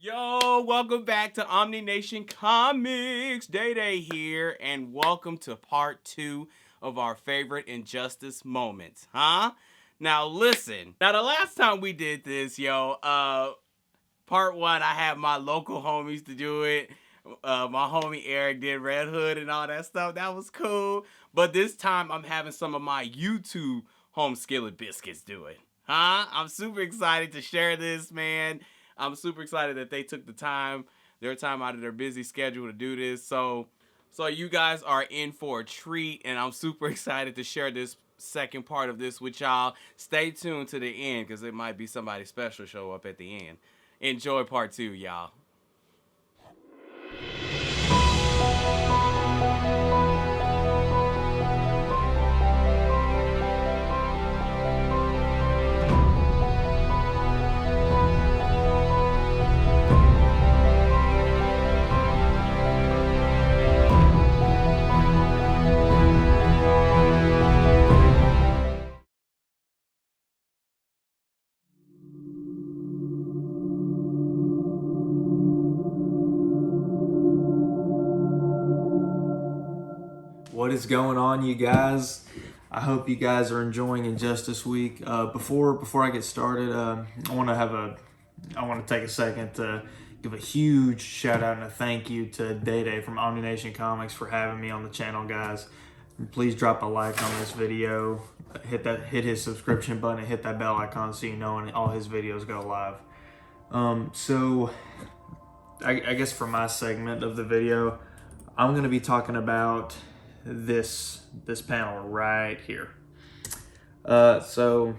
Yo, welcome back to Omni Nation Comics. Day here, and welcome to part 2 of our favorite Injustice moments, huh? Now listen. Now the last time we did this, part 1, I had my local homies to do it. My homie Eric did Red Hood and all that stuff. That was cool. But this time I'm having some of my YouTube home skillet biscuits do it. Huh? I'm super excited to share this, man. I'm super excited that they took their time out of their busy schedule to do this. So you guys are in for a treat, and I'm super excited to share this second part of this with y'all. Stay tuned to the end, because it might be somebody special show up at the end. Enjoy part 2, y'all. What is going on, you guys? I hope you guys are enjoying Injustice Week. Before I get started, I want to take a second to give a huge shout out and a thank you to Day from Omni Nation Comics for having me on the channel, guys. Please drop a like on this video, hit his subscription button, and hit that bell icon so you know when all his videos go live. I guess for my segment of the video, I'm going to be talking about this panel right here. So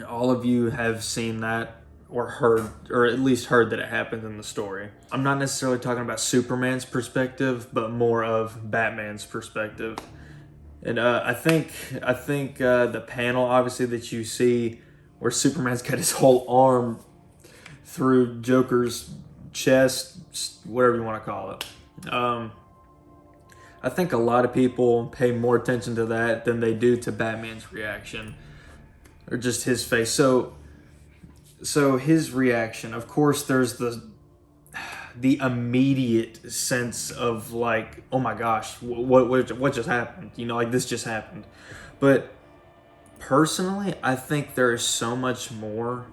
all of you have seen that or heard, or at least heard that it happened in the story. I'm not necessarily talking about Superman's perspective, but more of Batman's perspective. And I think the panel, obviously, that you see where Superman's got his whole arm through Joker's chest, whatever you want to call it. I think a lot of people pay more attention to that than they do to Batman's reaction, or just his face. So his reaction, of course, there's the immediate sense of like, oh my gosh, what just happened? You know, like this just happened. But personally, I think there is so much more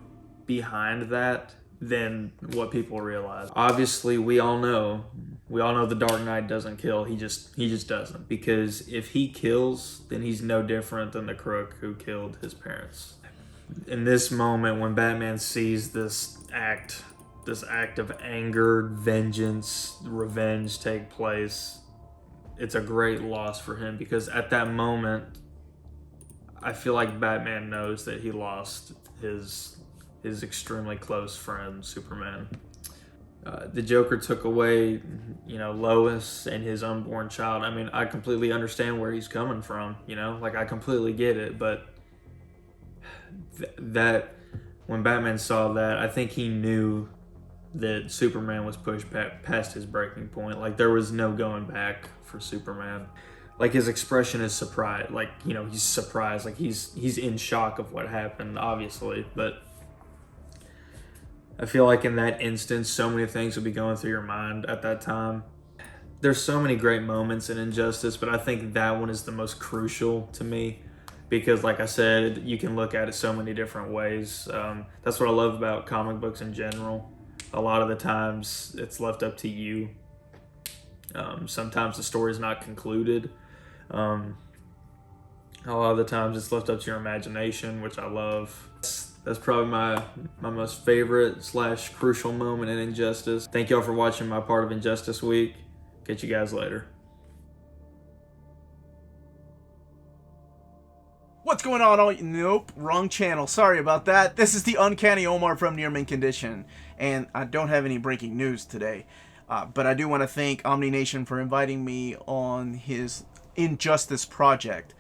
behind that than what people realize. Obviously, we all know the Dark Knight doesn't kill. He just doesn't, because if he kills, then he's no different than the crook who killed his parents. In this moment, when Batman sees this act of anger, vengeance, revenge take place, it's a great loss for him, because at that moment, I feel like Batman knows that he lost his extremely close friend, Superman. The Joker took away, Lois and his unborn child. I mean, I completely understand where he's coming from, like I completely get it. But that when Batman saw that, I think he knew that Superman was pushed back past his breaking point. Like there was no going back for Superman. Like his expression is surprise, like he's surprised, like he's in shock of what happened, obviously, but I feel like in that instance, so many things would be going through your mind at that time. There's so many great moments in Injustice, but I think that one is the most crucial to me, because like I said, you can look at it so many different ways. That's what I love about comic books in general. A lot of the times it's left up to you. Sometimes the story's not concluded. A lot of the times it's left up to your imagination, which I love. That's probably my most favorite / crucial moment in Injustice. Thank y'all for watching my part of Injustice Week. Catch you guys later. What's going on? Nope, wrong channel. Sorry about that. This is the Uncanny Omar from Near Mint Condition, and I don't have any breaking news today. But I do want to thank Omni Nation for inviting me on his Injustice project.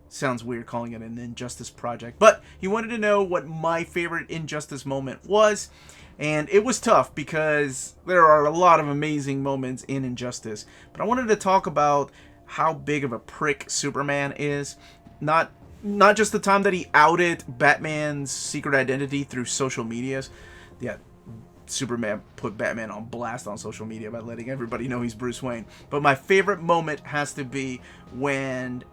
Sounds weird calling it an Injustice project, but he wanted to know what my favorite Injustice moment was, and it was tough because there are a lot of amazing moments in Injustice, but I wanted to talk about how big of a prick Superman is. Not just the time that he outed Batman's secret identity through social medias. Yeah, Superman put Batman on blast on social media by letting everybody know he's Bruce Wayne. But my favorite moment has to be when,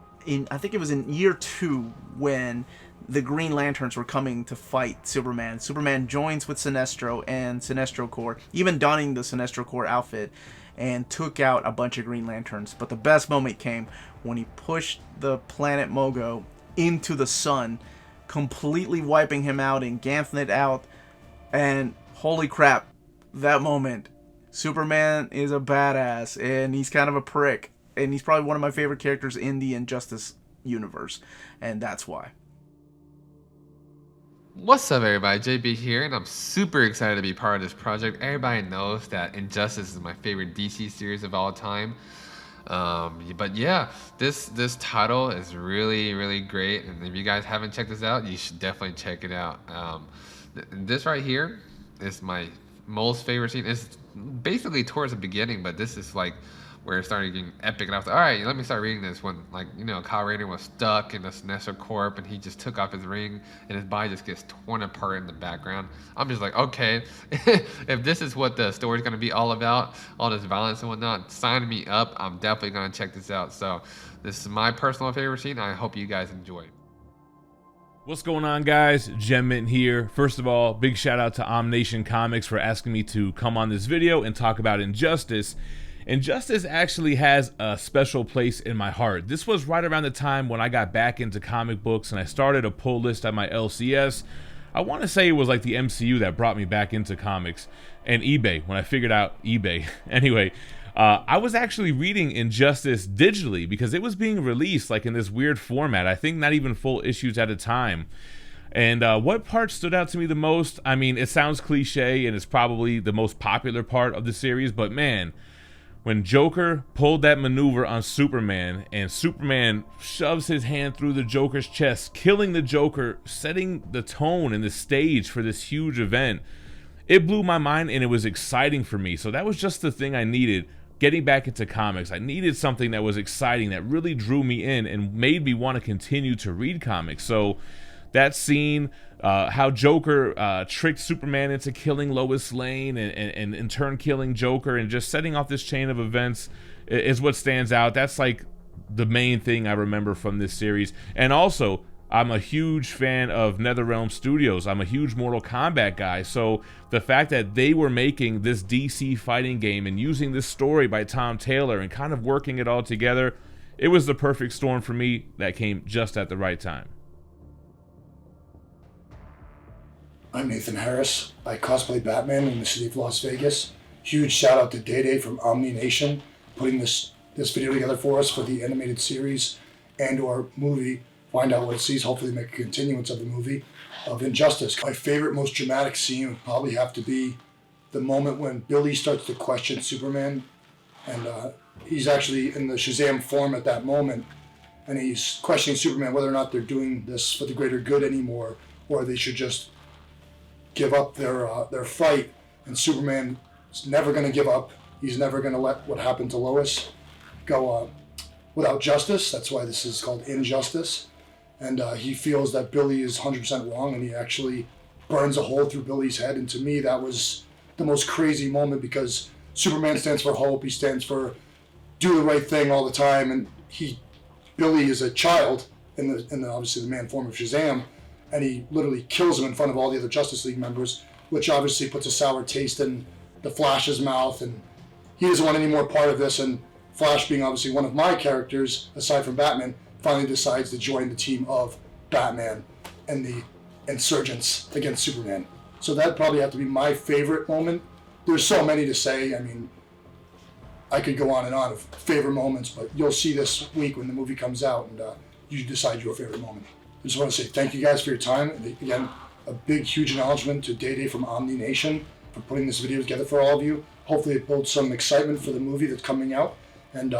I think it was in year 2, when the Green Lanterns were coming to fight Superman. Superman joins with Sinestro and Sinestro Corps, even donning the Sinestro Corps outfit, and took out a bunch of Green Lanterns. But the best moment came when he pushed the planet Mogo into the sun, completely wiping him out and ganthing it out. And holy crap, that moment. Superman is a badass, and he's kind of a prick. And he's probably one of my favorite characters in the Injustice universe. And that's why. What's up, everybody? JB here, and I'm super excited to be part of this project. Everybody knows that Injustice is my favorite DC series of all time. But yeah, this title is really great, and if you guys haven't checked this out, you should definitely check it out. This right here is my most favorite scene. It's basically towards the beginning, but this is like where it started getting epic, and I was like, all right, let me start reading this. When, like, you know, Kyle Rayner was stuck in the Sinestro Corp, and he just took off his ring, and his body just gets torn apart in the background. I'm just like, okay, if this is what the story's gonna be all about, all this violence and whatnot, sign me up. I'm definitely gonna check this out. So this is my personal favorite scene. I hope you guys enjoy it. What's going on, guys? Gem Mint here. First of all, big shout out to Omnation Comics for asking me to come on this video and talk about Injustice. Injustice actually has a special place in my heart. This was right around the time when I got back into comic books and I started a pull list at my LCS. I want to say it was like the MCU that brought me back into comics, and eBay, when I figured out eBay. Anyway, I was actually reading Injustice digitally because it was being released like in this weird format. I think not even full issues at a time. And what part stood out to me the most? I mean, it sounds cliche and it's probably the most popular part of the series, but man, when Joker pulled that maneuver on Superman and Superman shoves his hand through the Joker's chest, killing the Joker, setting the tone and the stage for this huge event, it blew my mind and it was exciting for me. So that was just the thing I needed. Getting back into comics, I needed something that was exciting, that really drew me in and made me want to continue to read comics. So that scene, how Joker tricked Superman into killing Lois Lane and in turn killing Joker and just setting off this chain of events is what stands out. That's like the main thing I remember from this series. And also, I'm a huge fan of NetherRealm Studios. I'm a huge Mortal Kombat guy. So the fact that they were making this DC fighting game and using this story by Tom Taylor and kind of working it all together, it was the perfect storm for me that came just at the right time. I'm Nathan Harris. I cosplay Batman in the city of Las Vegas. Huge shout out to Day Day from Omni Nation putting this video together for us for the animated series and or movie. Find out what it sees, hopefully make a continuance of the movie of Injustice. My favorite, most dramatic scene would probably have to be the moment when Billy starts to question Superman, and he's actually in the Shazam form at that moment, and he's questioning Superman whether or not they're doing this for the greater good anymore, or they should just give up their fight. And Superman is never going to give up. He's never going to let what happened to Lois go without justice. That's why this is called Injustice. And he feels that Billy is 100% wrong, and he actually burns a hole through Billy's head. And to me, that was the most crazy moment, because Superman stands for hope. He stands for do the right thing all the time. And Billy is a child in the obviously the man form of Shazam, and he literally kills him in front of all the other Justice League members, which obviously puts a sour taste in the Flash's mouth, and he doesn't want any more part of this. And Flash, being obviously one of my characters, aside from Batman, finally decides to join the team of Batman and the insurgents against Superman. So that'd probably have to be my favorite moment. There's so many to say. I mean, I could go on and on of favorite moments, but you'll see this week when the movie comes out, and you decide your favorite moment. I just want to say thank you guys for your time. And again, a big, huge acknowledgement to Day Day from Omni Nation for putting this video together for all of you. Hopefully it builds some excitement for the movie that's coming out, and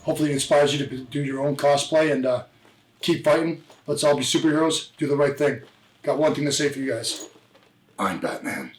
hopefully it inspires you to do your own cosplay and keep fighting. Let's all be superheroes. Do the right thing. Got one thing to say for you guys. I'm Batman.